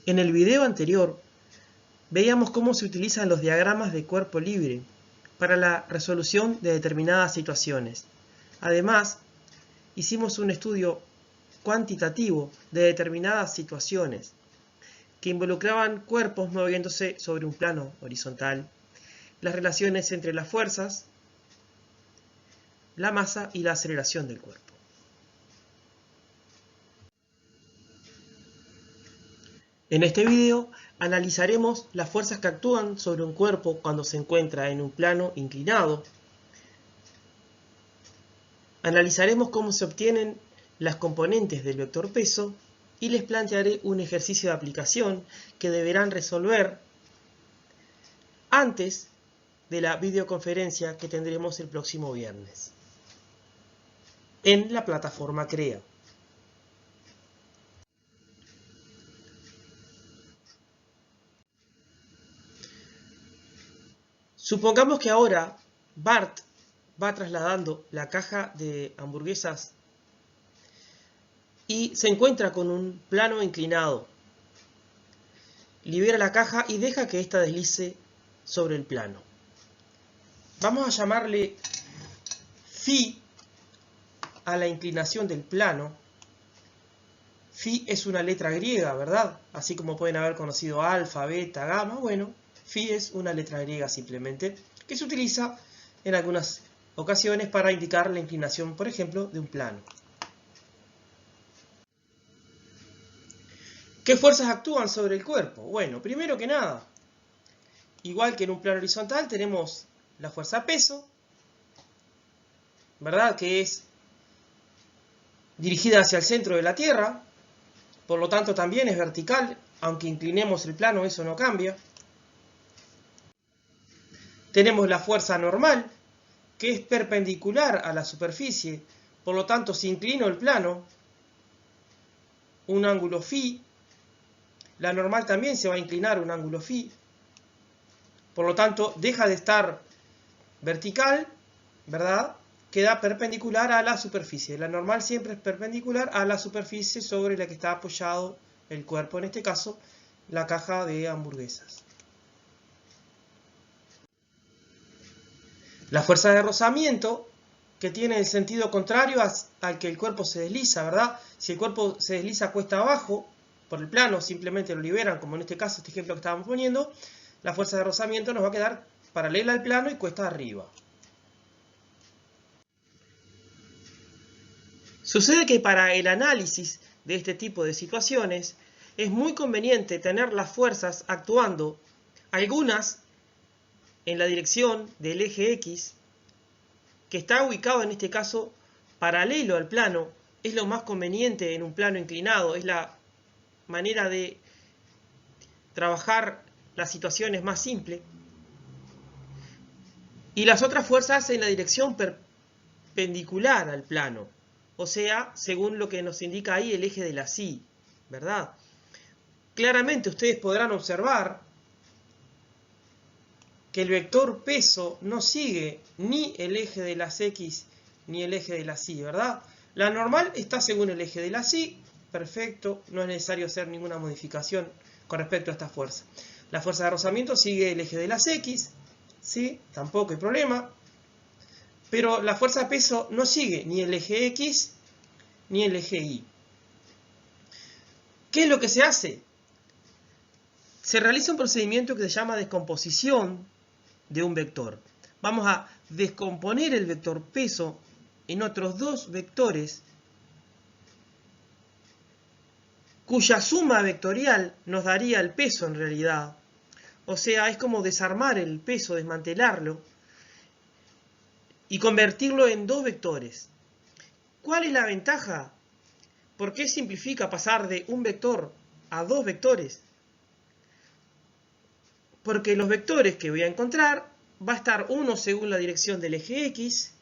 En el video anterior veíamos cómo se utilizan los diagramas de cuerpo libre para la resolución de determinadas situaciones. Además, hicimos un estudio cuantitativo de determinadas situaciones que involucraban cuerpos moviéndose sobre un plano horizontal, las relaciones entre las fuerzas, la masa y la aceleración del cuerpo. En este video analizaremos las fuerzas que actúan sobre un cuerpo cuando se encuentra en un plano inclinado. Analizaremos cómo se obtienen las componentes del vector peso y les plantearé un ejercicio de aplicación que deberán resolver antes de la videoconferencia que tendremos el próximo viernes en la plataforma CREA. Supongamos que ahora Bart va trasladando la caja de hamburguesas y se encuentra con un plano inclinado. Libera la caja y deja que ésta deslice sobre el plano. Vamos a llamarle phi a la inclinación del plano. Phi es una letra griega, ¿verdad? Así como pueden haber conocido alfa, beta, gamma. Bueno, phi es una letra griega simplemente, que se utiliza en algunas ocasiones para indicar la inclinación, por ejemplo, de un plano. ¿Qué fuerzas actúan sobre el cuerpo? Bueno, primero que nada, igual que en un plano horizontal, tenemos la fuerza peso, ¿verdad? Que es dirigida hacia el centro de la Tierra, por lo tanto también es vertical, aunque inclinemos el plano, eso no cambia. Tenemos la fuerza normal, que es perpendicular a la superficie, por lo tanto si inclino el plano, un ángulo phi, la normal también se va a inclinar un ángulo phi, por lo tanto deja de estar vertical, ¿verdad? Queda perpendicular a la superficie. La normal siempre es perpendicular a la superficie sobre la que está apoyado el cuerpo, en este caso la caja de hamburguesas. La fuerza de rozamiento, que tiene el sentido contrario al que el cuerpo se desliza, ¿verdad? Si el cuerpo se desliza cuesta abajo por el plano, simplemente lo liberan, como en este caso, este ejemplo que estábamos poniendo, la fuerza de rozamiento nos va a quedar paralela al plano y cuesta arriba. Sucede que para el análisis de este tipo de situaciones es muy conveniente tener las fuerzas actuando, algunas en la dirección del eje X, que está ubicado en este caso paralelo al plano. Es lo más conveniente en un plano inclinado, es la manera de trabajar las situaciones más simple. Y las otras fuerzas en la dirección perpendicular al plano, o sea, según lo que nos indica ahí el eje de la Y, ¿verdad? Claramente ustedes podrán observar que el vector peso no sigue ni el eje de las X ni el eje de las Y, ¿verdad? La normal está según el eje de las Y, perfecto, no es necesario hacer ninguna modificación con respecto a esta fuerza. La fuerza de rozamiento sigue el eje de las X, ¿sí? Tampoco hay problema. Pero la fuerza de peso no sigue ni el eje X ni el eje Y. ¿Qué es lo que se hace? Se realiza un procedimiento que se llama descomposición de un vector. Vamos a descomponer el vector peso en otros dos vectores cuya suma vectorial nos daría el peso en realidad. O sea, es como desarmar el peso, desmantelarlo y convertirlo en dos vectores. ¿Cuál es la ventaja? ¿Por qué simplifica pasar de un vector a dos vectores? Porque los vectores que voy a encontrar va a estar uno según la dirección del eje X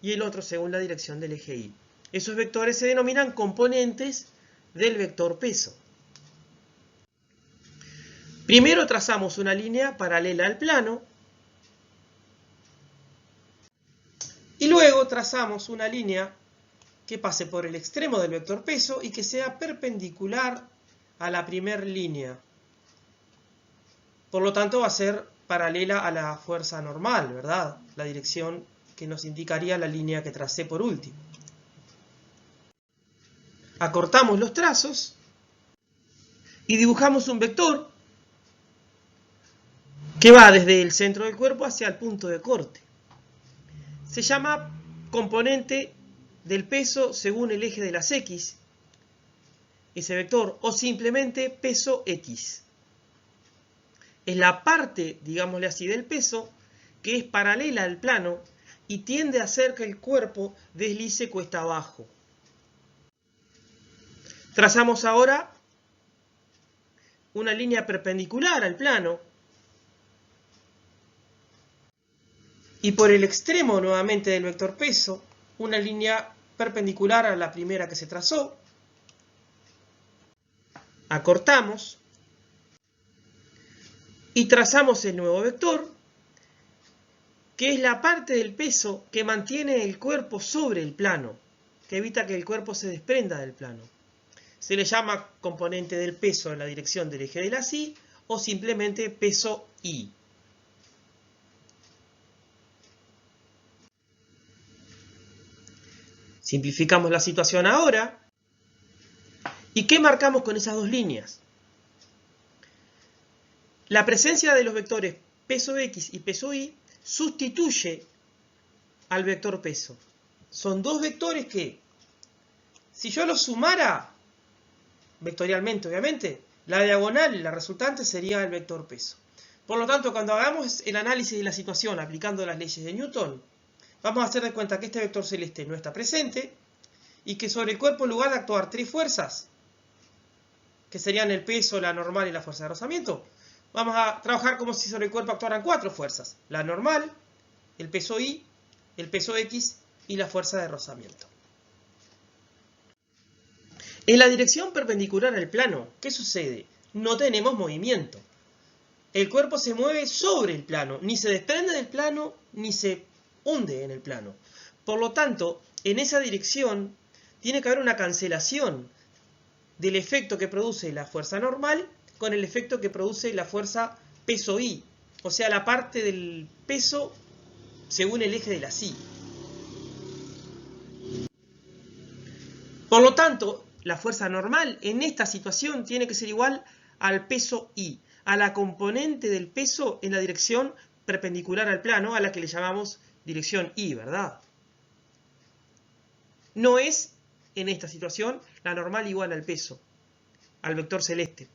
y el otro según la dirección del eje Y. Esos vectores se denominan componentes del vector peso. Primero trazamos una línea paralela al plano y luego trazamos una línea que pase por el extremo del vector peso y que sea perpendicular a la primera línea. Por lo tanto va a ser paralela a la fuerza normal, ¿verdad? La dirección que nos indicaría la línea que tracé por último. Acortamos los trazos y dibujamos un vector que va desde el centro del cuerpo hacia el punto de corte. Se llama componente del peso según el eje de las X, ese vector, o simplemente peso X. Es la parte, digámosle así, del peso que es paralela al plano y tiende a hacer que el cuerpo deslice cuesta abajo. Trazamos ahora una línea perpendicular al plano y por el extremo nuevamente del vector peso, una línea perpendicular a la primera que se trazó. Acortamos y trazamos el nuevo vector, que es la parte del peso que mantiene el cuerpo sobre el plano, que evita que el cuerpo se desprenda del plano. Se le llama componente del peso en la dirección del eje de las Y o simplemente peso Y. Simplificamos la situación ahora. ¿Y qué marcamos con esas dos líneas? La presencia de los vectores peso X y peso Y sustituye al vector peso. Son dos vectores que, si yo los sumara, vectorialmente obviamente, la diagonal, la resultante sería el vector peso. Por lo tanto, cuando hagamos el análisis de la situación aplicando las leyes de Newton, vamos a hacer de cuenta que este vector celeste no está presente y que sobre el cuerpo, en lugar de actuar tres fuerzas, que serían el peso, la normal y la fuerza de rozamiento, vamos a trabajar como si sobre el cuerpo actuaran cuatro fuerzas: la normal, el peso Y, el peso X y la fuerza de rozamiento. En la dirección perpendicular al plano, ¿qué sucede? No tenemos movimiento. El cuerpo se mueve sobre el plano, ni se desprende del plano, ni se hunde en el plano. Por lo tanto, en esa dirección tiene que haber una cancelación del efecto que produce la fuerza normal con el efecto que produce la fuerza peso Y, o sea, la parte del peso según el eje de las Y. Por lo tanto, la fuerza normal en esta situación tiene que ser igual al peso Y, a la componente del peso en la dirección perpendicular al plano, a la que le llamamos dirección Y, ¿verdad? No es, en esta situación, la normal igual al peso, al vector celeste.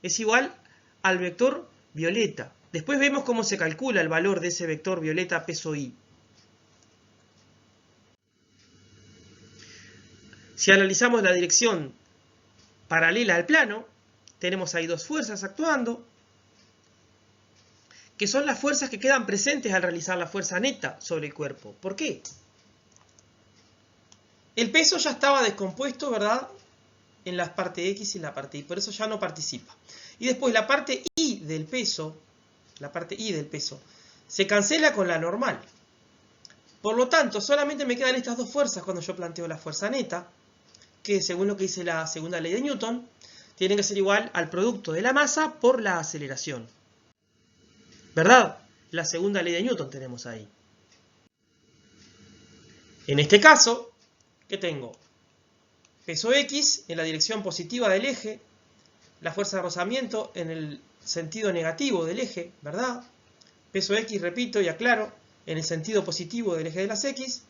Es igual al vector violeta. Después vemos cómo se calcula el valor de ese vector violeta peso Y. Si analizamos la dirección paralela al plano, tenemos ahí dos fuerzas actuando, que son las fuerzas que quedan presentes al realizar la fuerza neta sobre el cuerpo. ¿Por qué? El peso ya estaba descompuesto, ¿verdad?, en la parte X y la parte Y, por eso ya no participa. Y después la parte Y del peso, se cancela con la normal. Por lo tanto, solamente me quedan estas dos fuerzas cuando yo planteo la fuerza neta, que según lo que dice la segunda ley de Newton, tiene que ser igual al producto de la masa por la aceleración. ¿Verdad? La segunda ley de Newton tenemos ahí. En este caso, ¿qué tengo? Peso X en la dirección positiva del eje, la fuerza de rozamiento en el sentido negativo del eje, ¿verdad? Peso X, repito y aclaro, en el sentido positivo del eje de las X,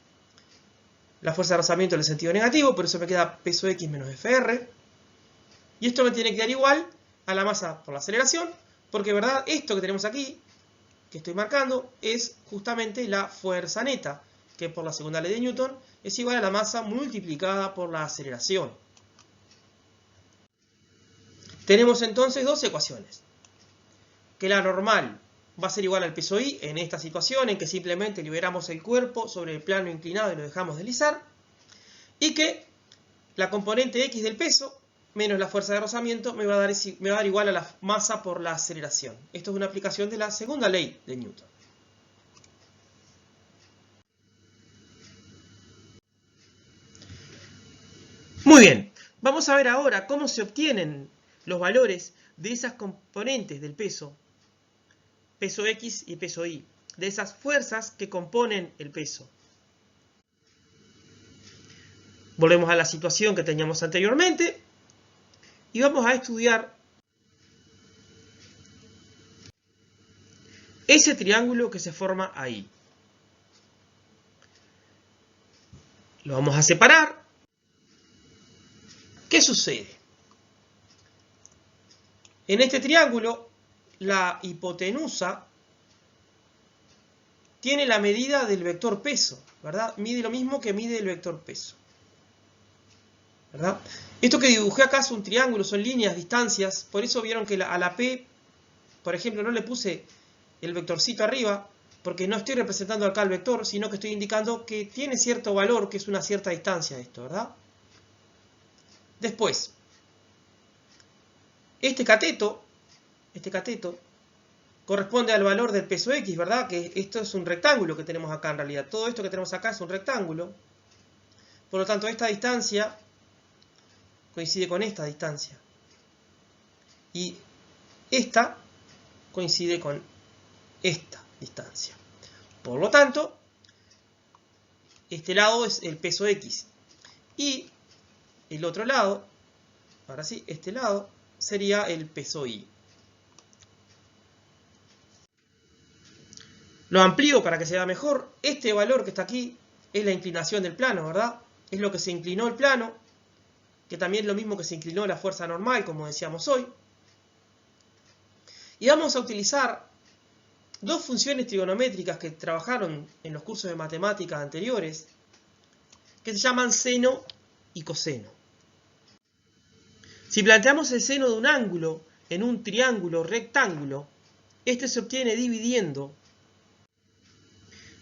la fuerza de rozamiento en el sentido negativo, por eso me queda peso X menos Fr. Y esto me tiene que dar igual a la masa por la aceleración, porque, ¿verdad?, esto que tenemos aquí, que estoy marcando, es justamente la fuerza neta, que por la segunda ley de Newton es igual a la masa multiplicada por la aceleración. Tenemos entonces dos ecuaciones. Que la normal va a ser igual al peso Y en esta situación en que simplemente liberamos el cuerpo sobre el plano inclinado y lo dejamos deslizar. Y que la componente X del peso menos la fuerza de rozamiento me va a dar igual a la masa por la aceleración. Esto es una aplicación de la segunda ley de Newton. Muy bien, vamos a ver ahora cómo se obtienen los valores de esas componentes del peso, peso X y peso Y, de esas fuerzas que componen el peso. Volvemos a la situación que teníamos anteriormente y vamos a estudiar ese triángulo que se forma ahí. Lo vamos a separar. ¿Qué sucede? En este triángulo, la hipotenusa tiene la medida del vector peso, ¿verdad? Mide lo mismo que mide el vector peso, ¿verdad? Esto que dibujé acá es un triángulo, son líneas, distancias, por eso vieron que a la P, por ejemplo, no le puse el vectorcito arriba, porque no estoy representando acá el vector, sino que estoy indicando que tiene cierto valor, que es una cierta distancia esto, ¿verdad? Después, este cateto corresponde al valor del peso X, ¿verdad? Que esto es un rectángulo que tenemos acá en realidad. Todo esto que tenemos acá es un rectángulo. Por lo tanto, esta distancia coincide con esta distancia. Y esta coincide con esta distancia. Por lo tanto, este lado es el peso X. Y el otro lado, ahora sí, este lado sería el peso Y. Lo amplío para que se vea mejor. Este valor que está aquí es la inclinación del plano, ¿verdad? Es lo que se inclinó el plano, que también es lo mismo que se inclinó la fuerza normal, como decíamos hoy. Y vamos a utilizar dos funciones trigonométricas que trabajaron en los cursos de matemáticas anteriores, que se llaman seno y coseno. Si planteamos el seno de un ángulo en un triángulo rectángulo, este se obtiene dividiendo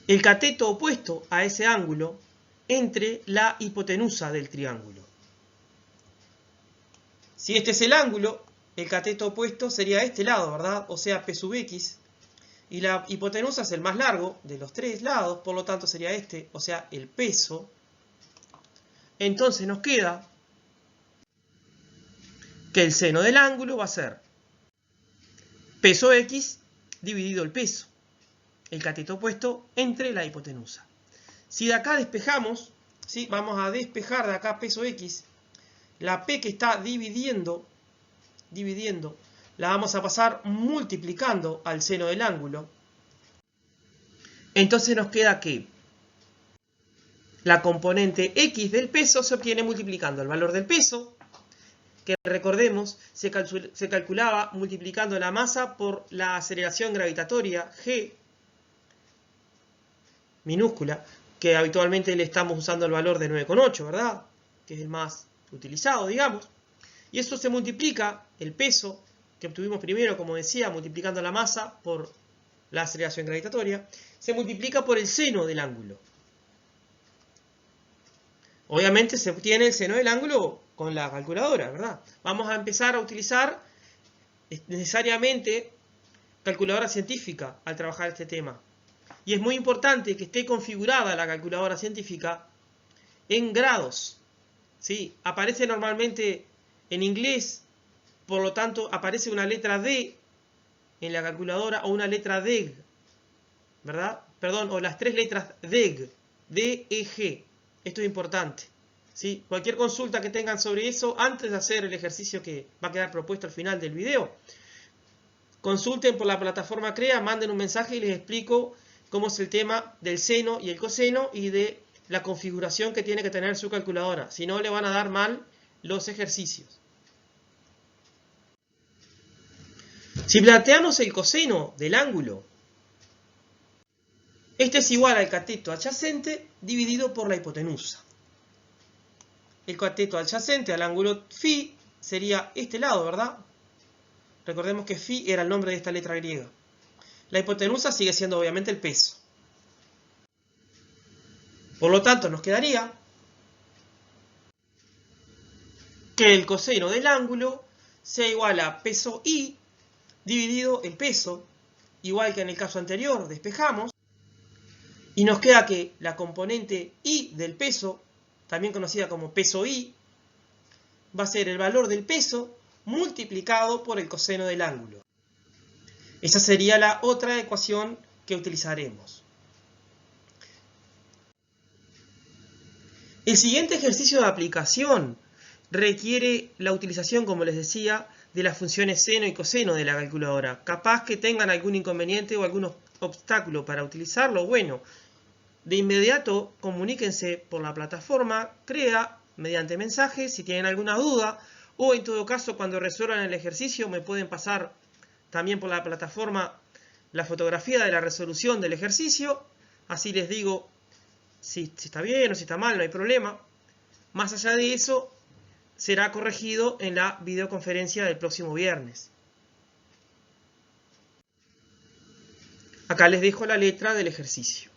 el cateto opuesto a ese ángulo entre la hipotenusa del triángulo. Si este es el ángulo, el cateto opuesto sería este lado, ¿verdad? O sea, P sub X. Y la hipotenusa es el más largo de los tres lados, por lo tanto sería este, o sea, el peso. Entonces nos queda que el seno del ángulo va a ser peso X dividido el peso, el cateto opuesto entre la hipotenusa. Si de acá despejamos, ¿sí? Vamos a despejar de acá peso X, la P que está dividiendo, la vamos a pasar multiplicando al seno del ángulo. Entonces nos queda que la componente X del peso se obtiene multiplicando el valor del peso, que recordemos se calculaba multiplicando la masa por la aceleración gravitatoria G minúscula, que habitualmente le estamos usando el valor de 9,8, ¿verdad? Que es el más utilizado, digamos. Y eso se multiplica, el peso que obtuvimos primero, como decía, multiplicando la masa por la aceleración gravitatoria, se multiplica por el seno del ángulo. Obviamente se obtiene el seno del ángulo con la calculadora, ¿verdad? Vamos a empezar a utilizar necesariamente calculadora científica al trabajar este tema. Y es muy importante que esté configurada la calculadora científica en grados. ¿Sí? Aparece normalmente en inglés, por lo tanto aparece una letra D en la calculadora o una letra DEG, ¿verdad? Perdón, o las tres letras DEG, D-E-G. Esto es importante. ¿Sí? Cualquier consulta que tengan sobre eso, antes de hacer el ejercicio que va a quedar propuesto al final del video, consulten por la plataforma CREA, manden un mensaje y les explico cómo es el tema del seno y el coseno y de la configuración que tiene que tener su calculadora. Si no, le van a dar mal los ejercicios. Si planteamos el coseno del ángulo, este es igual al cateto adyacente dividido por la hipotenusa. El cateto adyacente al ángulo φ sería este lado, ¿verdad? Recordemos que φ era el nombre de esta letra griega. La hipotenusa sigue siendo obviamente el peso. Por lo tanto, nos quedaría que el coseno del ángulo sea igual a peso I dividido el peso, igual que en el caso anterior, despejamos, y nos queda que la componente I del peso, también conocida como peso I, va a ser el valor del peso multiplicado por el coseno del ángulo. Esa sería la otra ecuación que utilizaremos. El siguiente ejercicio de aplicación requiere la utilización, como les decía, de las funciones seno y coseno de la calculadora. Capaz que tengan algún inconveniente o algún obstáculo para utilizarlo. Bueno, de inmediato comuníquense por la plataforma, crea mediante mensaje si tienen alguna duda, o en todo caso cuando resuelvan el ejercicio me pueden pasar también por la plataforma la fotografía de la resolución del ejercicio, así les digo si está bien o si está mal, no hay problema. Más allá de eso, será corregido en la videoconferencia del próximo viernes. Acá les dejo la letra del ejercicio.